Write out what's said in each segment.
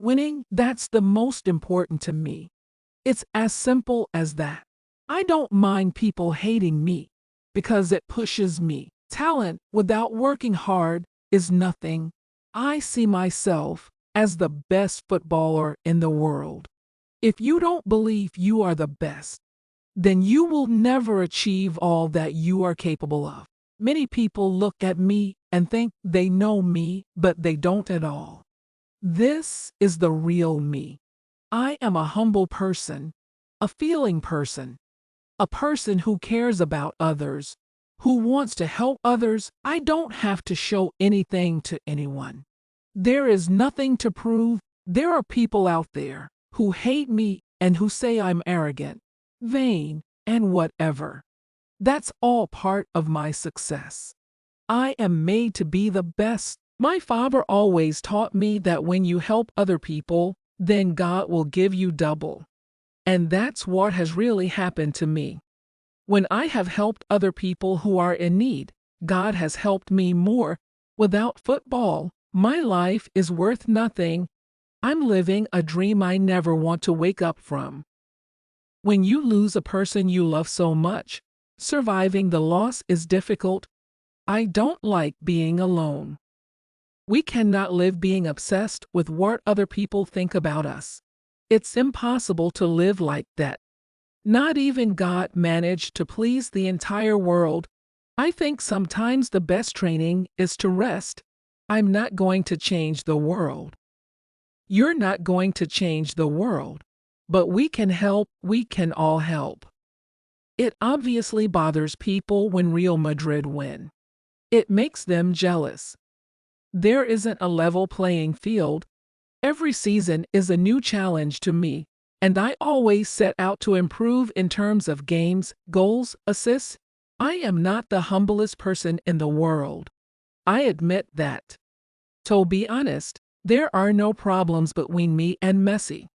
Winning, that's the most important to me. It's as simple as that. I don't mind people hating me because it pushes me. Talent without working hard is nothing. I see myself as the best footballer in the world. If you don't believe you are the best, then you will never achieve all that you are capable of. Many people look at me and think they know me, but they don't at all. This is the real me. I am a humble person, a feeling person, a person who cares about others, who wants to help others. I don't have to show anything to anyone. There is nothing to prove. There are people out there who hate me and who say I'm arrogant, vain, and whatever. That's all part of my success. I am made to be the best. My father always taught me that when you help other people, then God will give you double. And that's what has really happened to me. When I have helped other people who are in need, God has helped me more. Without football, my life is worth nothing. I'm living a dream I never want to wake up from. When you lose a person you love so much, surviving the loss is difficult. I don't like being alone. We cannot live being obsessed with what other people think about us. It's impossible to live like that. Not even God managed to please the entire world. I think sometimes the best training is to rest. I'm not going to change the world. You're not going to change the world. But we can help, we can all help. It obviously bothers people when Real Madrid win. It makes them jealous. There isn't a level playing field. Every season is a new challenge to me, and I always set out to improve in terms of games, goals, assists. I am not the humblest person in the world. I admit that. To be honest, there are no problems between me and Messi.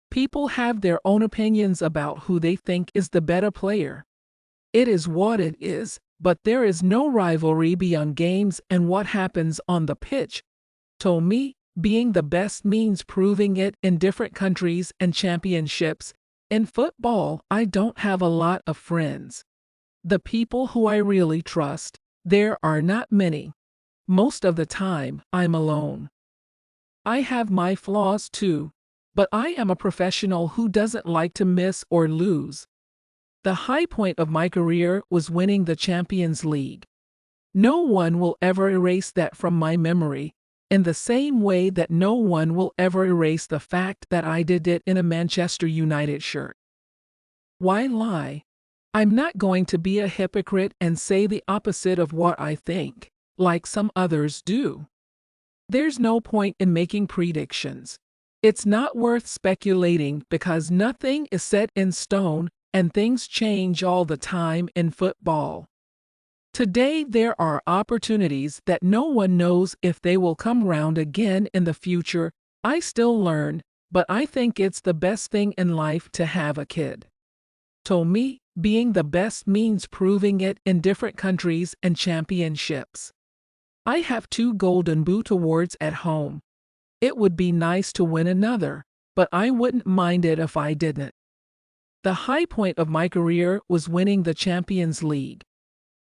People have their own opinions about who they think is the better player. It is what it is, but there is no rivalry beyond games and what happens on the pitch. To me, being the best means proving it in different countries and championships. In football, I don't have a lot of friends. The people who I really trust, there are not many. Most of the time, I'm alone. I have my flaws too. But I am a professional who doesn't like to miss or lose. The high point of my career was winning the Champions League. No one will ever erase that from my memory, in the same way that no one will ever erase the fact that I did it in a Manchester United shirt. Why lie? I'm not going to be a hypocrite and say the opposite of what I think, like some others do. There's no point in making predictions. It's not worth speculating because nothing is set in stone and things change all the time in football. Today there are opportunities that no one knows if they will come round again in the future. I still learn, but I think it's the best thing in life to have a kid. To me, being the best means proving it in different countries and championships. I have 2 Golden Boot awards at home. It would be nice to win another, but I wouldn't mind it if I didn't. The high point of my career was winning the Champions League.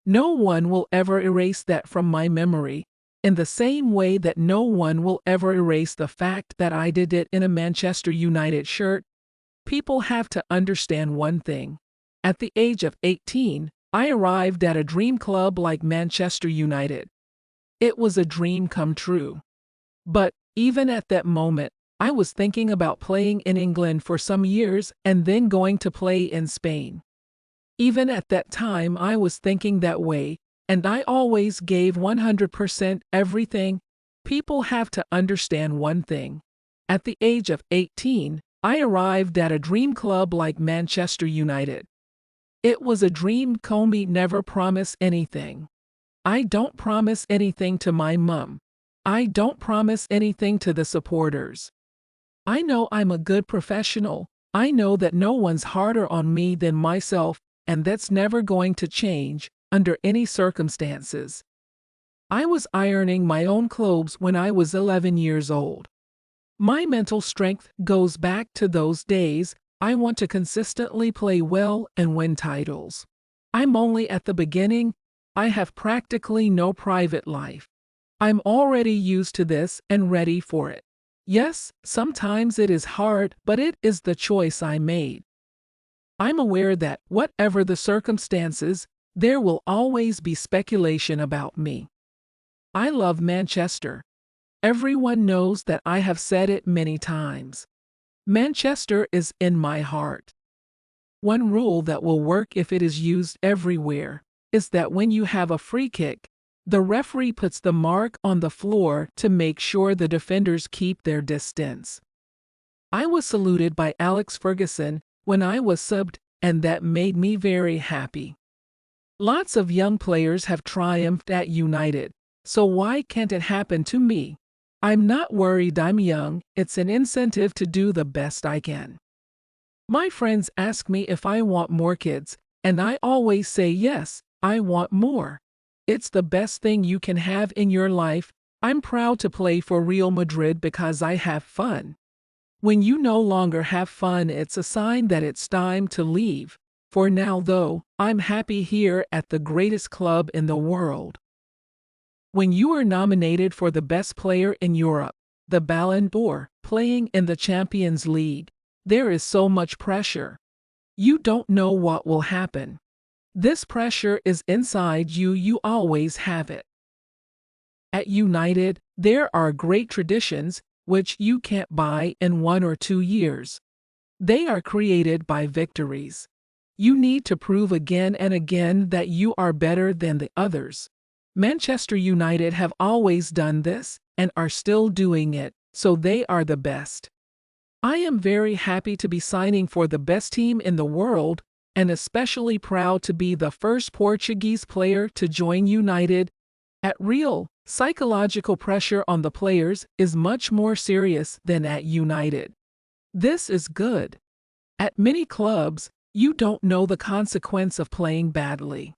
No one will ever erase that from my memory, in the same way that no one will ever erase the fact that I did it in a Manchester United shirt. People have to understand one thing. At the age of 18, I arrived at a dream club like Manchester United. It was a dream come true. But even at that moment, I was thinking about playing in England for some years and then going to play in Spain. Even at that time I was thinking that way, and I always gave 100% everything. People have to understand one thing. At the age of 18, I arrived at a dream club like Manchester United. It was a dream. Comey never promised anything. I don't promise anything to my mum. I don't promise anything to the supporters. I know I'm a good professional. I know that no one's harder on me than myself, and that's never going to change, under any circumstances. I was ironing my own clothes when I was 11 years old. My mental strength goes back to those days. I want to consistently play well and win titles. I'm only at the beginning. I have practically no private life. I'm already used to this and ready for it. Yes, sometimes it is hard, but it is the choice I made. I'm aware that, whatever the circumstances, there will always be speculation about me. I love Manchester. Everyone knows that. I have said it many times. Manchester is in my heart. One rule that will work if it is used everywhere is that when you have a free kick, the referee puts the mark on the floor to make sure the defenders keep their distance. I was saluted by Alex Ferguson when I was subbed, and that made me very happy. Lots of young players have triumphed at United, so why can't it happen to me? I'm not worried I'm young. It's an incentive to do the best I can. My friends ask me if I want more kids, and I always say yes, I want more. It's the best thing you can have in your life. I'm proud to play for Real Madrid because I have fun. When you no longer have fun, it's a sign that it's time to leave. For now, though, I'm happy here at the greatest club in the world. When you are nominated for the best player in Europe, the Ballon d'Or, playing in the Champions League, there is so much pressure. You don't know what will happen. This pressure is inside you. You always have it. At United, there are great traditions, which you can't buy in 1 or 2 years. They are created by victories. You need to prove again and again that you are better than the others. Manchester United have always done this, and are still doing it, so they are the best. I am very happy to be signing for the best team in the world, and especially proud to be the first Portuguese player to join United. At Real, psychological pressure on the players is much more serious than at United. This is good. At many clubs, you don't know the consequence of playing badly.